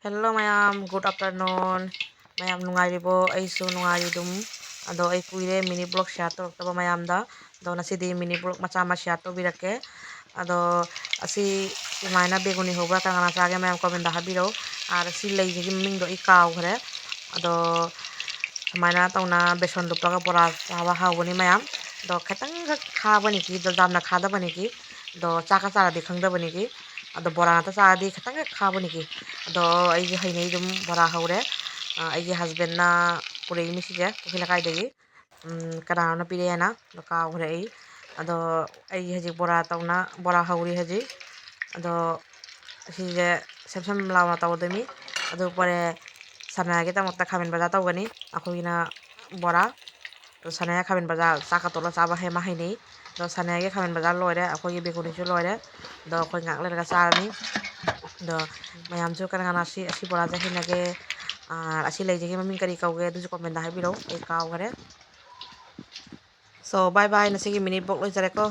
Hello mayam, good afternoon. Mayam nungairibo, aisu nungari dum. Ado ai kuire mini blog share toroktaba mayamda. Ado nasidi mini blog macha ama share tobirake. Ado asi imaina beguni hobra kangana sage mayam comment da habiro. Ar si leijigi mingdo I kawgre. Ado samaina tawna beson lupaga bora chaba hawani mayam. Do khatang khabani ki do damna khadabani ki. Do chaka chara di khangdabani ki. Ado bora nata chadi khatang khabani ki. ado aigi hainai dum bora haure aigi husband na purei misije kokila kaidagi kana na pire na do ka hore ai ado aigi haji bora tauna bora hauri haji ado hije samsam lawa tawdemi ado pore sana ge tamokta khamen baja tawgani akhogina bora to sana khamen baja chaka tola chaba he ma hainai do sana ge khamen baja loire akhogi beguni chu loire do khoi ngak lerga charani do mayamsu kana kana asi bora ja hinage asi leijege maming kari kauge du comment da habiro ai kawgare so bye bye nasigi mini blog loi jareko